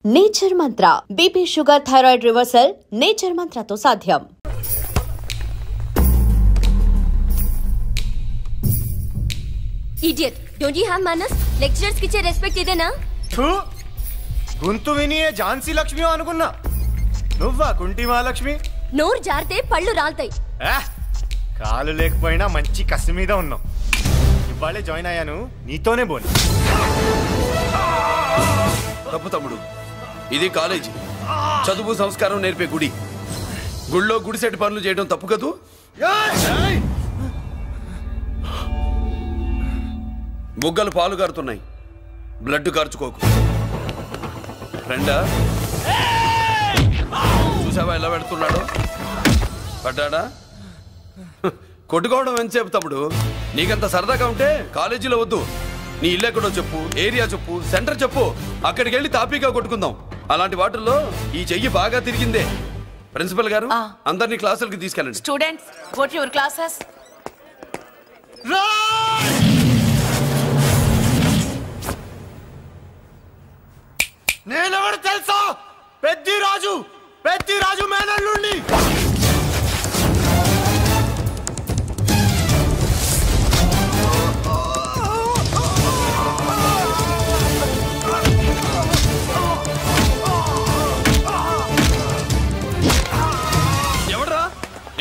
Nature Mantra BP sugar thyroid reversal nature మంత్రతో సాధ్యం. Idiot! Don't you have manners? Lecturers కి ఇచ్చే రెస్పెక్ట్ ఇదేనా? గుంతు విని ఝాన్సీ లక్ష్మి అనుకున్నా. నువ్వా కుంటి మహాలక్ష్మి? నోరు జారితే పళ్ళు రాల్తాయి. కాలు లేకపోయినా మంచి కసి మీద ఉన్నావు. ఇవాళే జాయిన్ అయ్యాను, నీతోనే బోను. తప్పు తమ్ముడు, ఇది కాలేజీ, చదువు సంస్కారం నేర్పే గుడి. గుళ్ళో గుడిసెట్ పనులు చేయడం తప్పు కదూ? బుగ్గలు పాలు కారుతున్నాయి, బ్లడ్ కార్చుకోకు. ఫ్రెండా, చూసావా ఎలా పెడుతున్నాడు? పడ్డాడా? కొట్టుకోవడం ఎంతసేపు తమ్ముడు? నీకంత సరదాగా ఉంటే కాలేజీలో వద్దు. నీ ఇల్లు ఎక్కడో చెప్పు, ఏరియా చెప్పు, సెంటర్ చెప్పు, అక్కడికి వెళ్ళి తాపీగా కొట్టుకుందాం. అలాంటి వాటిల్లో ఈ చెయ్యి బాగా తిరిగిందే. ప్రిన్సిపల్ గారు, అందరినీ క్లాసులకి తీసుకెళ్ళండి. Students, go to your classes. నేనెవరు తెలుసా? పెద్దిరాజు, పెద్దిరాజు మేనల్లుండి.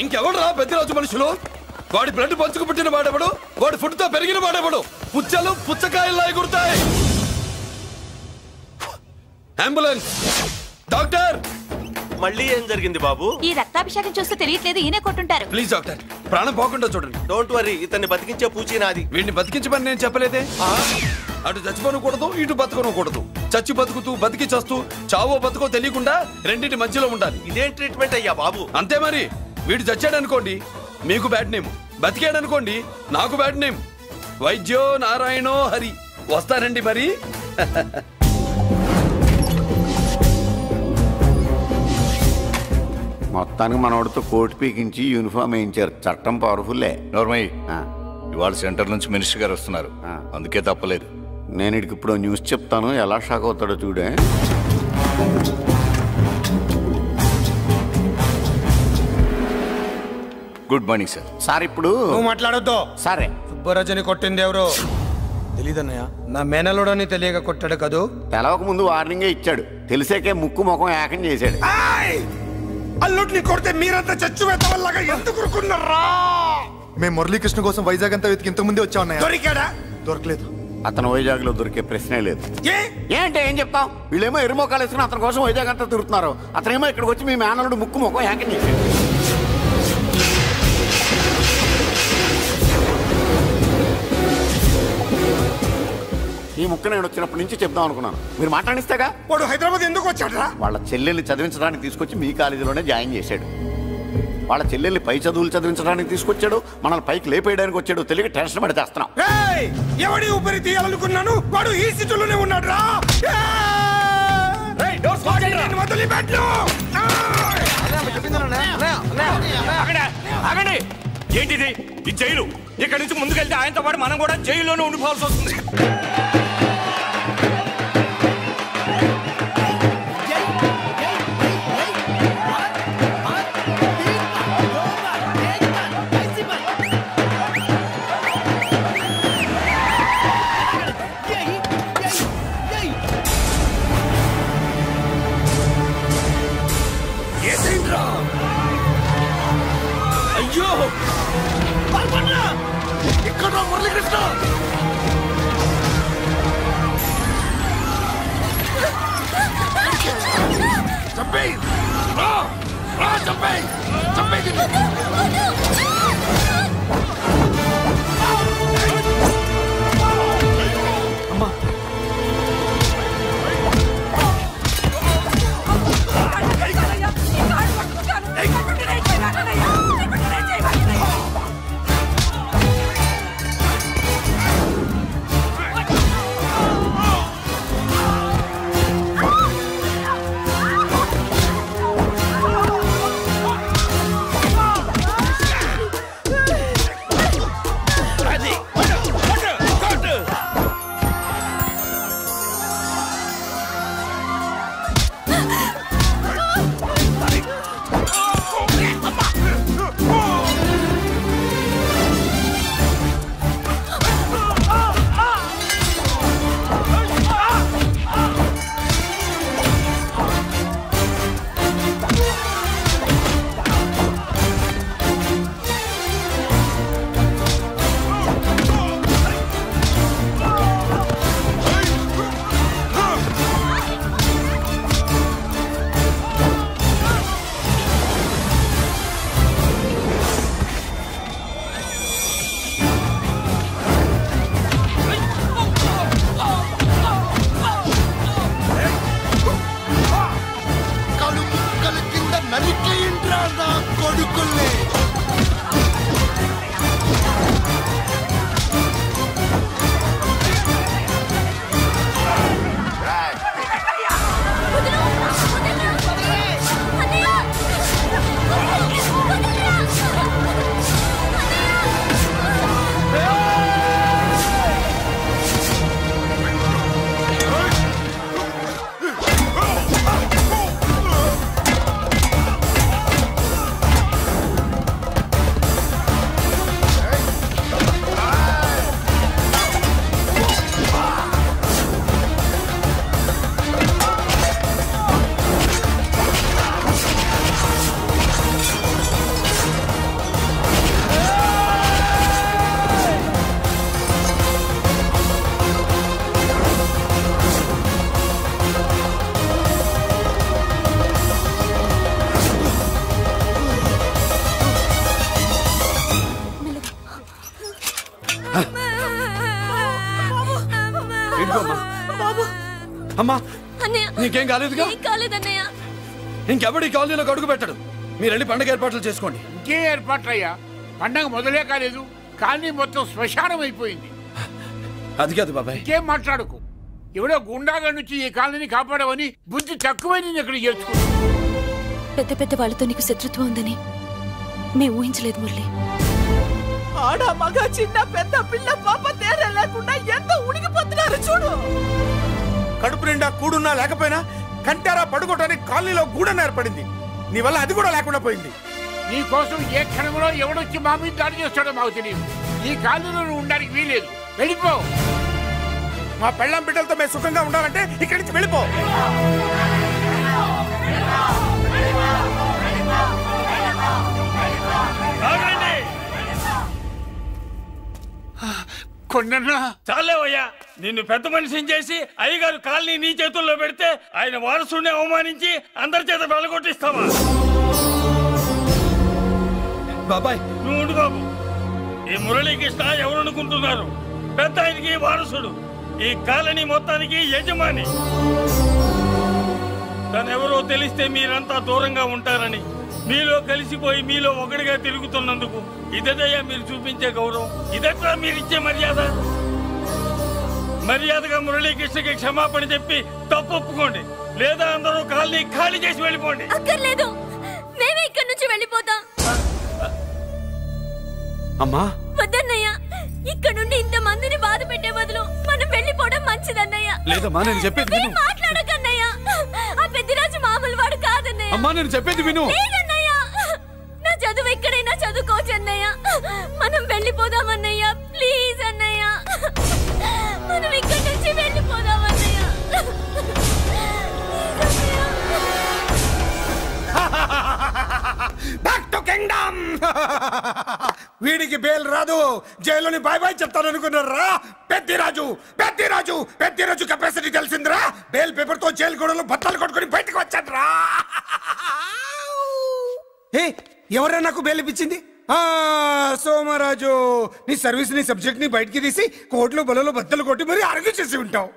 ఇంకెవడరా పెద్దిరాజు మనుషులు? వాడి బ్లడ్ పంచుకు పుట్టిన వాడెవడు? వాడి ఫుడ్ తో పెరిగిన వాడెవడు? పుచ్చలు పుచ్చకాయల్లా ఎగురుతాయి. Ambulance, doctor. మళ్ళీ ఏం జరిగింది బాబు? ఈ రక్తాభిషేకం చూస్తే తెలియట్లేదు, ఈయనే కొట్టుంటారు. ప్లీజ్ డాక్టర్, ప్రాణం పోకుండా చూడండి. డోంట్ వరీ, ఇతన్ని బతికించే పూచి నాది. వీడిని బతికించమని నేను చెప్పలేదే. అటు చచ్చిపోనకూడదు, ఇటు బతకనకూడదు. చచ్చి బతుకుతూ బతికి చస్తూ చావో బతుకో తెలియకుండా రెండింటి మధ్యలో ఉండాలి. ఇదేం ట్రీట్మెంట్ అయ్యా బాబు? అంతే మరి. వీడు చచ్చాడనుకోండి, మీకు బ్యాడ్ నేమ్. బతికాడనుకోండి, నాకు బ్యాడ్ నేమ్. వైద్యో నారాయణో హరి. వస్తానండి మరి. మొత్తానికి మనోడితో కోట్ పీకించి యూనిఫామ్ వేయించారు. చట్టం పవర్ఫుల్లే. నోర్మయ్య, ఇవాళ సెంటర్ నుంచి మినిస్టర్ గారు వస్తున్నారు, అందుకే తప్పలేదు. నేను ఇడికి ఇప్పుడు న్యూస్ చెప్తాను, ఎలా షాక్ అవుతాడో చూడే. Good morning sir. సార్ ఇప్పుడు నువ్వు మాట్లాడొద్దు. సరే, సుబ్బరాజుని కొట్టింది ఎవరు? తెలీదన్నయ్య. నా మేనలోడని తెలియక కొట్టాడు కదూ. తెలవక ముందు వార్నింగే ఇచ్చాడు, తెలిసాకే ముక్కు ముఖం ఏకం చేశాడు. అల్లుడిని కొడితే మీరంతా చచ్చు వేతవల్లాగా ఎందుకు ఊరుకున్నారా? మేము మురళీకృష్ణ కోసం వైజాగ్ అంతా వెతికి ఇంతకు ముందే వచ్చా. దొరికాడా? దొరకలేదు. అతను వైజాగ్ లో దొరికే ప్రశ్నే లేదు. ఏంటే ఏం చెప్తాం? వీళ్ళేమో ఎరుమోకాలు వేసుకుని అతని కోసం వైజాగ్ అంతా తిరుగుతున్నారు. అతనేమో ఇక్కడికి వచ్చి మీ మేనలుడు ముక్కు ముఖం ఏకం చేశాడు. ఈ ముక్క నేను వచ్చినప్పటి నుంచి చెప్దాం అనుకున్నాను, మీరు మాట్లాడిస్తేగా. వాడు హైదరాబాద్ ఎందుకు వచ్చాడరా? వాళ్ళ చెల్లెల్ని చదివించడానికి తీసుకొచ్చి మీ కాలేజీలోనే జాయిన్ చేశాడు. వాళ్ళ చెల్లెల్ని పై చదువులు చదివించడానికి తీసుకొచ్చాడు, మనల్ని పైకి లేపేయడానికి వచ్చాడు. తెలియక టెన్షన్ పడి చేస్తున్నాం. ఎవడి ఊపిరి తీయాలనుకున్నాను, వాడు ఈ సిటీలోనే ఉన్నాడు రా. ఏంటిది? ఈ జైలు. ఇక్కడి నుంచి ముందుకెళ్తే ఆయనతో పాటు మనం కూడా జైల్లోనే ఉండిపోవాల్సి వస్తుంది. అయ్యో, ఇక్కడ మురళీకృష్ణ. చంపేయ్, చంపేయ్, చంపేయ్. అమ్మా, అంకుల్ని. అమ్మా నీకేం కాలేదుగా? కాలేదన్నయ్య. ఇంకెవడి కాలనీలో అడుగు పెట్టడు. మీరు వెళ్ళి పండుగ ఏర్పాట్లు చేసుకోండి. ఇంకే ఏర్పాట్లయ్యా? పండగ మొదలే కాలేదు, కాలనీ మొత్తం శ్మశానం అయిపోయింది. అది కాదు బాబాయ్. ఇంకేం మాట్లాడుకు. ఎవడో గుండాగా నుంచి ఈ కాలనీని కాపాడవని బుద్ధి తక్కువై నేను ఇక్కడ చేర్చుకున్నా. పెద్ద పెద్ద వాళ్ళతో నీకు శత్రుత్వం ఉందని మేము ఊహించలేదు మురళి. ఆడ మగ చిన్న పెద్ద పిల్ల పాప తేడా లేకుండా ఎంత ఉడికిపోతున్నారు చూడు. కడుపు నిండా కూడున్నా లేకపోయినా కంటారా పడుకోవటానికి కాలనీలో గూడెం ఏర్పడింది. నీ వల్ల అది కూడా లేకుండా పోయింది. నీ కోసం ఏ క్షణంలో ఎవడొచ్చి మా మీద దాడి చేస్తాడో మాకు తెలియదు. ఈ కాలనీలో నువ్వు ఉండడానికి వీలేదు. వెళ్ళిపో. మా పెళ్ళాం బిడ్డలతో మేము సుఖంగా ఉండాలంటే ఇక్కడి నుంచి వెళ్ళిపో. కొన్నా చాలేవయ్యా, నిన్ను పెద్ద మనిషిని చేసి అయ్యగారు కాలనీ నీ చేతుల్లో పెడితే ఆయన వారసుని అవమానించి అందరి చేత వెళ్ళగొట్టిస్తావా? బాబాయ్ నువ్వు ఉండు బాబు. ఈ మురళీకృష్ణ ఎవరనుకుంటున్నారు? పెద్ద ఆయనకి వారసుడు, ఈ కాలనీ మొత్తానికి యజమాని. తనెవరో తెలిస్తే మీరంతా దూరంగా ఉంటారని మీలో కలిసిపోయి మీలో ఒకటిగా తిరుగుతున్నందుకు ఇదయ్యా మీరు చూపించే గౌరవం. ఇదట్లా మీరిచ్చే మర్యాద. మర్యాదగా మురళీకృష్ణకి క్షమాపణ చెప్పి తప్పు ఒప్పుకోండి, లేదా అందరూ కాలనీ ఖాళీ చేసి వెళ్ళిపోండి. అక్కర్లేదు, మేమే ఇక్కడి నుంచి వెళ్ళిపోతాం. అమ్మా వద్దన్నయ్య, ఇక్కడ నుండి ఇంత మందిని బాధ పెట్టే బదులు మనం వెళ్ళిపోవడం మంచిదన్నయ్య. లేదమ్మా, నేను చెప్పేది విను. మాట్లాడకన్నయ్య, ఆ పెద్దిరాజు మామూలు వాడు కాదన్నయ్య. అమ్మా నేను చెప్పేది విను. లేదన్నయ్య, నా చదువు ఎక్కడైనా చదువుకోవచ్చు అన్నయ్య. మనం వెళ్ళిపోదామన్నయ్య, ప్లీజ్ అన్నయ్య. మనం ఇక్కడి నుంచి వెళ్ళిపోదామన్నయ్య. Back to kingdom. వీడికి బెయిల్ రాదు, జైల్లోని బాయ్ బాయ్ చెప్తాను అనుకున్నారా? పెద్దిరాజు పెద్దిరాజు పెద్దిరాజు కెపాసిటీ తెలిసిందిరా. బెయిల్ పేపర్ తో జైలు గోడలు బట్టలు కొట్టుకుని బయటకు వచ్చాడ్రా. ఎవరా నాకు బెయిల్ ఇప్పించింది? సోమరాజు, నీ సర్వీస్ నీ సబ్జెక్ట్ ని బయటికి తీసి కోర్టులో బలలో బద్దలు కొట్టి మరి అరుగు చేసి ఉంటావు.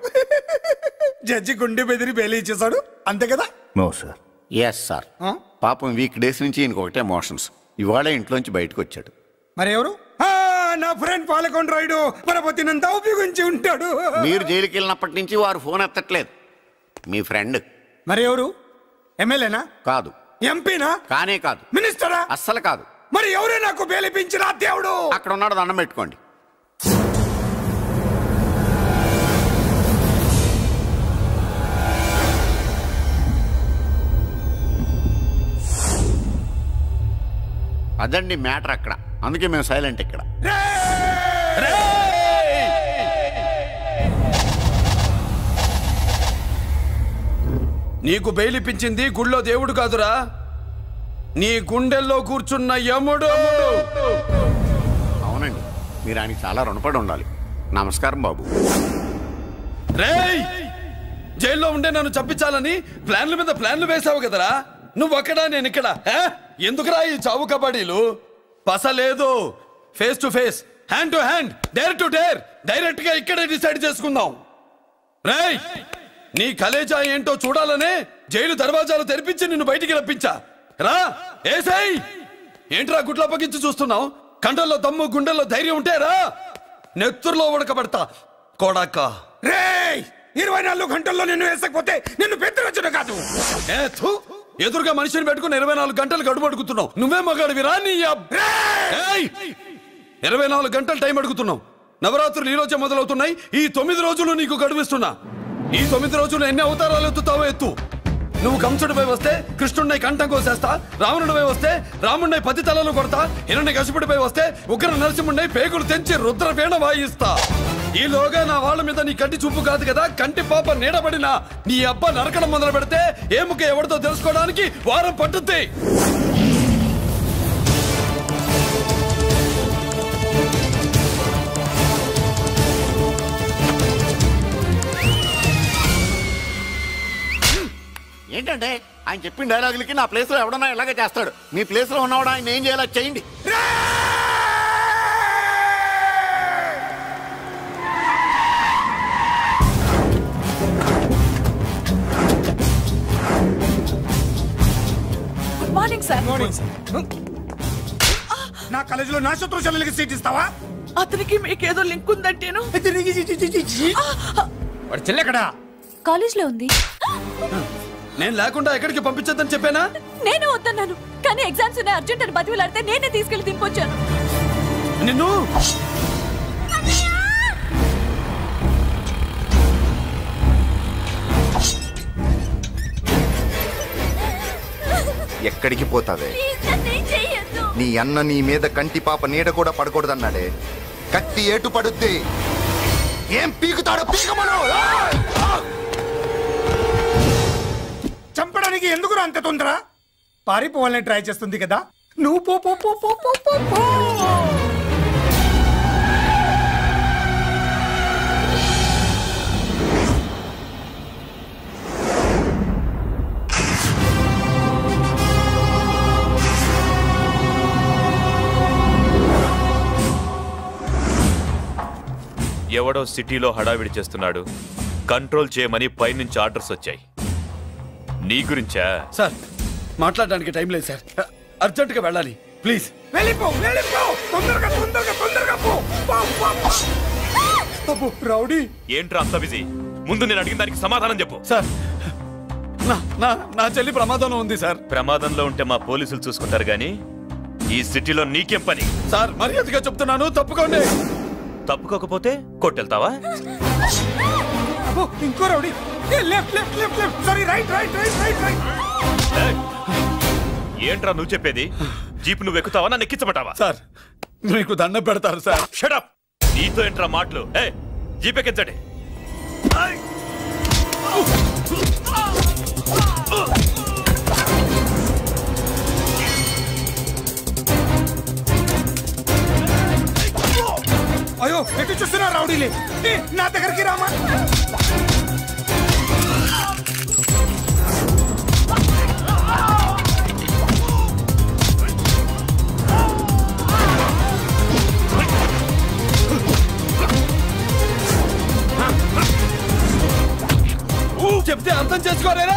జడ్జి గుండె బెదిరి బెయిల్ ఇచ్చేసాడు, అంతే కదా? No sir. Yes sir. పాపం వీక్ డేస్ నుంచి ఈయనకు ఒకటే మోషన్స్. ఇవాళ ఇంట్లోంచి బయటకు వచ్చాడు. మరి ఎవరు? నా ఫ్రెండ్ పాలకొండ రాయుడు పరపతినంతా ఉపయోగించి ఉంటాడు. మీరు జైలుకి వెళ్ళినప్పటి నుంచి వారు ఫోన్ ఎత్తట్లేదు. మీ ఫ్రెండ్. మరి ఎవరు? ఎమ్మెల్యేనా? కాదు. ఎంపీనా? కానే కాదు. మినిస్టరా? అస్సలు కాదు. మరి ఎవరే నాకు బేలిపించిన దేవుడు? అక్కడ ఉన్నాడు, దండం పెట్టుకోండి. అదండి మ్యాటర్ అక్కడ. అందుకే మేము సైలెంట్ ఇక్కడ. నీకు బెయిలిపించింది గుళ్ళో దేవుడు కాదురా, నీ గుండెల్లో కూర్చున్న యముడు. అవునండి, మీరు ఆయనకి చాలా రుణపడి ఉండాలి. నమస్కారం బాబు. రేయ్, జైల్లో ఉండే నన్ను చంపించాలని ప్లాన్ల మీద ప్లాన్లు వేసావు కదరా. నువ్వక్కడా నేను ఇక్కడ. ఎందుకురా ఈ చావు కబడ్డీలు? పసలేదు. Face to face, hand to hand, dare to dare, direct గా ఇక్కడే డిసైడ్ చేసుకుందాం. రేయ్, నీ కలేజా ఏంటో చూడాలనే జైలు దర్వాజాలు తెరిపించి నిన్ను బయటికి రప్పించా. రా ఏసై. ఏంట్రా గుడ్ల పగించి చూస్తున్నావు? కండల్లో దమ్ము గుండెల్లో ధైర్యం ఉంటేరా నెత్తురులో ఉడకబడతా కొడాక. రేయ్ 24 గంటల్లో నిన్ను వేసకపోతే నిన్ను పెద్దరొచ్చును కాదు. ఎదురుగా మనిషిని పెట్టుకుని 24 గంటలు గడుపు అడుగుతున్నావు. నువ్వే మగాడివిరా? నీ 24 గంటలు టైం అడుగుతున్నావు. నవరాత్రులు ఈ రోజే మొదలవుతున్నాయి. ఈ 9 రోజులు నీకు గడువిస్తున్నా. ఈ 9 రోజులు ఎన్ని అవతారాలు ఎత్తుతావో ఎత్తు. నువ్వు కంసుడిపై వస్తే కృష్ణుడిని కంఠం కోసేస్తా, రావణుడిపై వస్తే రాముడిని 10 తలలు కొడతా, హిరణ్యకశిపుడిపై వస్తే ఉగ్ర నరసింహుడిని పేగులు తెంచి రుద్రవీణ వాయిస్తా. ఈలోగా నా వాళ్ళ మీద నీ కంటి చూపు కాదు కదా, కంటి పాప నీడబడినా నీ అబ్బ నరకడం మొదలు పెడితే ఏముక ఎవరితో తెలుసుకోవడానికి వారం పట్టుద్ది. ఏంటంటే ఆయన చెప్పిన డైలాగులకి నా ప్లేస్ లో ఎవడన్నా ఇలాగే చేస్తాడు. మీ ప్లేస్ లో ఉన్నవాడు ఆయన ఏం చేయాలో చేయండి. Good morning sir. నా కాలేజీలో నా శత్రు చెల్లెలకి సీట్ ఇస్తావా? అతనికి మీకేదో లింక్ ఉందంటేను. వాడు చెల్లెక్కడా? కాలేజ్ లో ఉంది. నేను లేకుండా ఎక్కడికి పంపించద్దని చెప్పానా? నేనే వద్దన్నాను, కానీ ఎగ్జామ్స్ ఉన్నాయి అర్జెంట్ అని బతిలాడితే నేనే తీసుకెళ్లి దింపొచ్చాను. నిన్ను ఎక్కడికి పోతావే? నీ అన్న నీ మీద కంటి పాప నీడ కూడా పడకూడదన్నాడే. కత్తి ఏటు పడుద్ది. ఏం పీకుతాడో పీకమను. చంపడానికి ఎందుకు అంత తొందర? పారిపోవాలని ట్రై చేస్తుంది కదా. నువ్వు పో పో పో పో పో పో పో. ఎవడో సిటీలో హడావిడి చేస్తున్నాడు, కంట్రోల్ చేయమని పైనుంచి ఆర్డర్స్ వచ్చాయి. నీ గురించా? సార్ మాట్లాడడానికి టైం లేదు సార్, అర్జెంటుగా వెళ్ళాలి ప్లీజ్. వెళ్ళిపో వెళ్ళిపో, తొందరగా తొందరగా తొందరగా పో. అబ్బో రౌడీ ఏంట్రా అంత బిజీ? ముందు నేను అడిగిన దానికి సమాధానం చెప్పు. సార్ నా చెల్లి ప్రమాదంలో ఉంది సార్. ప్రమాదంలో ఉంటే మా పోలీసులు చూసుకుంటారు గానీ ఈ సిటీలో నీకేం పని? సార్ మర్యాదగా చెప్తున్నాను, తప్పుకోండి. తప్పుకోకపోతే కొట్టెళ్తావా? ఇంకో rowdy. Left left left left, sorry right right right right right. ఏంట్రా నువ్వు చెప్పేది? జీప్ నువ్వు ఎక్కుతావా, నన్ను ఎక్కించమంటావా? సార్ మీకు దండం పెడతారు సార్. Shut up. నీతో ఏంట్రా మాటలు? జీప్ ఎక్కించండి. అయ్యో ఎటు చూస్తున్నా రౌడీలే, నా దగ్గరికి రామా. చెప్తే అర్థం చేసుకోరేరా?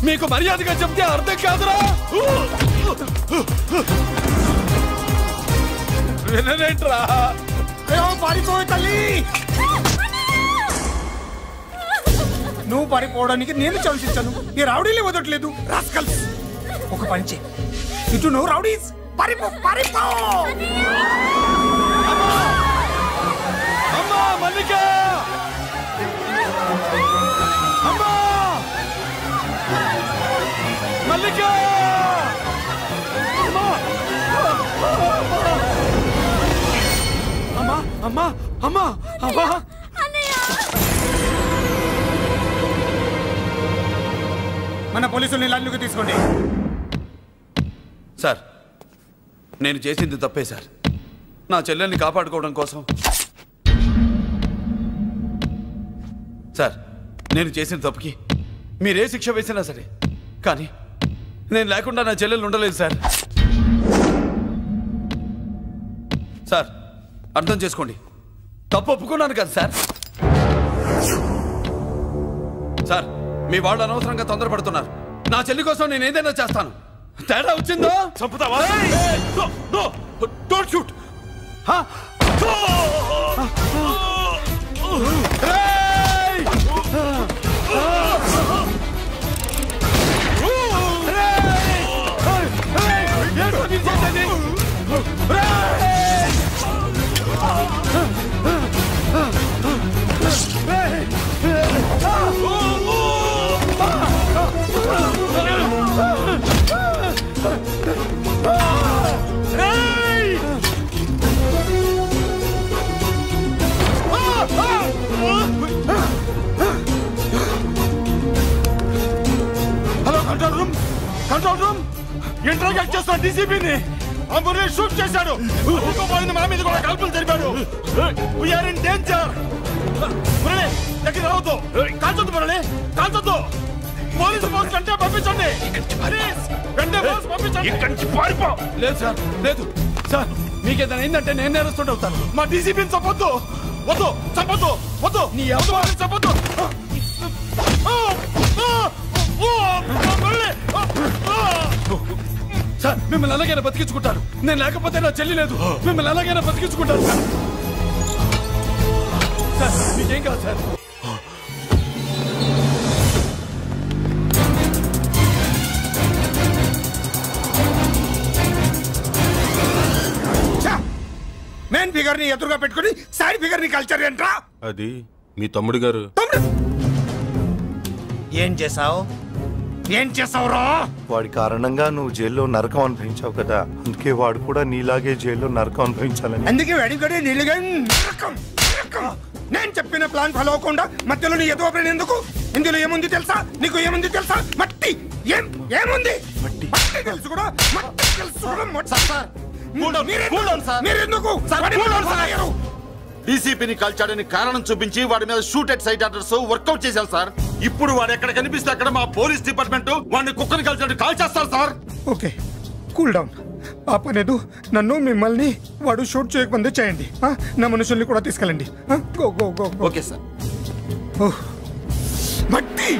మీకు మర్యాదగా చెప్తే అర్థం కాదురా? వినరేంట్రా? పారిపోయి తల్లి. నువ్వు పారిపోవడానికి నేను ఛాన్స్ ఇచ్చాను, ఈ రౌడీలే వదలట్లేదు. రాస్కల్స్, ఒక పంచే ఇటు నువ్వు రౌడీస్ పారిపో పారిపో. అమ్మా మల్లిక, అమ్మా మల్లిక, అమ్మా అమ్మా అమ్మా అమ్మా. మన పోలీసుల్ని లైన్లోకి తీసుకోండి. సార్ నేను చేసింది తప్పే సార్. నా చెల్లెల్ని కాపాడుకోవడం కోసం సార్ నేను చేసిన తప్పుకి మీరే శిక్ష వేసినా సరే, కానీ నేను లేకుండా నా చెల్లెలు ఉండలేదు సార్. సార్ అర్థం చేసుకోండి, తప్పు ఒప్పుకున్నాను కదా సార్. సార్ మీ వాళ్ళు అనవసరంగా తొందరపడుతున్నారు. నా చెల్లి కోసం నేను ఏదైనా చేస్తాను. తేడా వచ్చిందో చంపుతావా? Don't shoot. Hello control room interrogate చేస్తున్న డీసీపీని ఆ మురళి షూట్ చేశాడు. పోయింది మా మీద కూడా కాల్పులు జరిపాడు. We're in danger. మురళి దగ్గర రావద్దు. కాల్చొద్దు మురళి, కాల్చొద్దు. పోలీసు ఫోర్స్ కంటే పంపించండి. వెంటనే ఫోర్స్ పంపించండి. ఇక్కడి నుంచి పారిపో. లేదు సార్, లేదు సార్. మీకేదైనా అయిందంటే నేను నేరస్తుడు అవుతాను. మా డీసీపీని చంపొద్దు. వద్దు, చంపొద్దు, వద్దు. నీ ఎవరు చంపొద్దు. సార్, మిమ్మల్ని అలాగైనా బతికించుకుంటారు. నేను లేకపోతే నా చెల్లి లేదు. మిమ్మల్ని అలాగైనా బతికించుకుంటారు సార్. సార్ మీకేం కాదు సార్. మెయిన్ ఫిగర్ ని ఎదురుగా పెట్టుకుని సైడ్ ఫిగర్ ని కల్చర్ ఏంట్రా? అది మీ తమ్ముడు గారు. ఏం చేసావు? ఏం చేసావురా? వాడి కారణంగా నువ్వు జైల్లో నరకం అనుభవించావు కదా, అందుకే వాడు కూడా నీలాగే జైల్లో నరకం అనుభవించాలని. అందుకే వెడిగడి నీళ్ళుగా నేను చెప్పిన ప్లాన్ ఫాలో అవ్వకుండా మధ్యలో నీ ఎదురు ఓపెన్ ఎందుకు? ఇందులో ఏముంది తెలుసా? నీకు ఏముంది తెలుసా? మట్టి. ఏముంది? మట్టి తెలుసు కూడా, మట్టి తెలుసు కూడా. మీరెందుకు డీసీపీని కాల్చాడని కారణం చూపించి వాడి మీద shoot at sight orders workout చేశారు సార్. ఇప్పుడు వాడు ఎక్కడ కనిపిస్తే అక్కడ మా పోలీస్ డిపార్ట్మెంట్ వాడిని కుక్కని కాల్చాడు కాల్ చేస్తారు సార్. Okay, cool down. ఆ పనేదు నన్ను మిమ్మల్ని వాడు షూట్ చేయకముందే చేయండి. నా మనుషుల్ని కూడా తీసుకెళ్ళండి. Go go go. Okay sir. మట్టి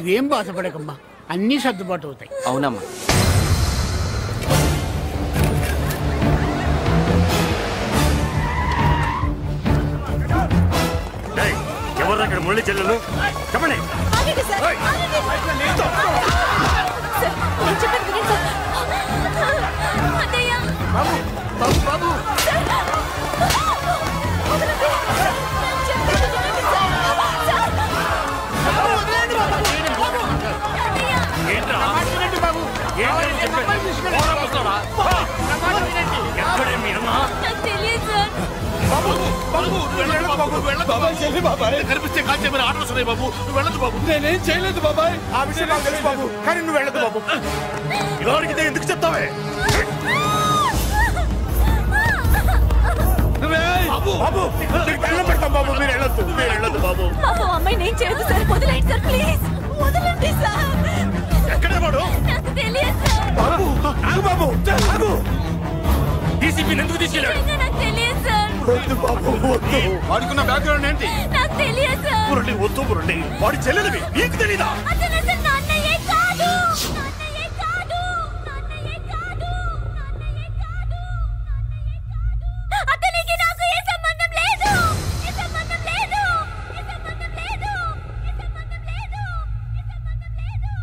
నువ్వేం బాధపడకమ్మా, అన్నీ సర్దుబాటు అవుతాయి. అవునమ్మా. ఎవరు అక్కడ మురళి చెల్లెలు చెప్పండి. కనిపిస్తే కాల్చేమని ఆటలు వస్తున్నాయి బాబు, నువ్వు వెళ్ళదు బాబు. నేనేం చేయలేదు బాబాయ్. ఆ విషయం నాకు తెలుసు బాబు, కానీ నువ్వు వెళ్ళదు బాబు. ఇలా అడిగితే ఎందుకు చెప్తావే? బాబు నీకు దండం పెడతాం బాబు, మీరు వెళ్ళొద్దు, మీరు వెళ్ళొద్దు బాబు. అమ్మాయి నేను చేయదు సార్, వదిలేండి సార్, ప్లీజ్ వదలండి సార్. ఎక్కడే వాడు? నాకు తెలియదు సార్. బాబు ఆగు బాబు, ఆగు. డీసీపీని ఎందుకు తీసుకెళ్ళాడు? నాకు తెలియదు సార్. వాడుకున్న బ్యాక్గ్రౌండ్ ఏంటి? నాకు తెలియదు సార్. మురళి వద్దు మురళి, వాడి చెల్లెలివి నీకు తెలీదా? అతను అసలు నా అన్నయ్యే కాదు. నాన్నయ్యే కాదు. నాన్నయ్యే కాదు. నాన్నయ్యే కాదు. నాన్నయ్యే కాదు. అతనికి నాకు ఏ సంబంధం లేదు. ఏ సంబంధం లేదు. ఏ సంబంధం లేదు. ఏ సంబంధం లేదు. ఏ సంబంధం లేదు.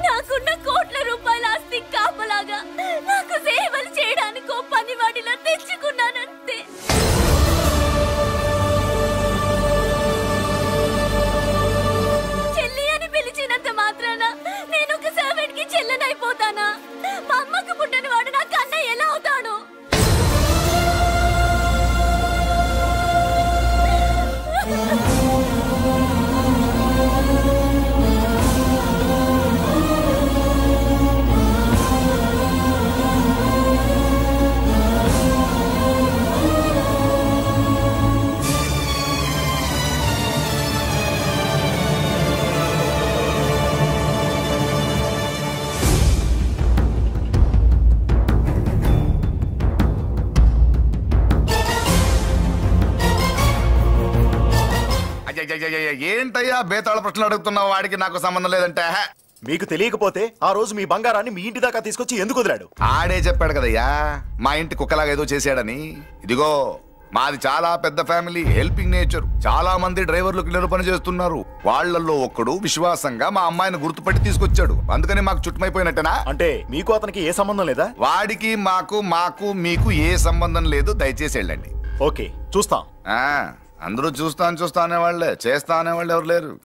నాకున్న కోట్ల రూపాయల ఆస్తి కాపలాగా నాకు సేవలు చేయడానికో పనివాడిలా తెచ్చుకున్నానంతే. చెల్లి అని పిలిచినంత మాత్రాన నేను ఒక సర్వెంట్ కి చెల్లెనైపోతానా? మా అమ్మకు పుట్టిన వాడు నాకు అన్నయ్య ఎలా అవుతాడు? ఏంటయ్యా బేతాళ ప్రశ్నలు అడుగుతున్నావు? వాడికి నాకు సంబంధం లేదంటే. మీకు తెలియకపోతే ఆ రోజు మీ బంగారాన్ని మీ ఇంటి దాకా తీసుకొచ్చి ఎందుకు వదిలాడు? ఆడే చెప్పాడు కదయ్యా మా ఇంటి కుక్కలాగా ఏదో చేశాడని. ఇదిగో మాది చాలా పెద్ద ఫ్యామిలీ, హెల్పింగ్ నేచర్. చాలా మంది డ్రైవర్లు క్లీనర్ పని చేస్తున్నారు. వాళ్లలో ఒక్కడు విశ్వాసంగా మా అమ్మాయిని గుర్తుపట్టి తీసుకొచ్చాడు. అందుకని మాకు చుట్టుమైపోయినట్టేనా? అంటే మీకు అతనికి ఏ సంబంధం లేదా? వాడికి మాకు మీకు ఏ సంబంధం లేదు. దయచేసి వెళ్ళండి. ఓకే చూస్తాం. అందరూ చూస్తా అనే వాళ్ళే, చేస్తా అనే వాళ్ళు ఎవరు లేరు.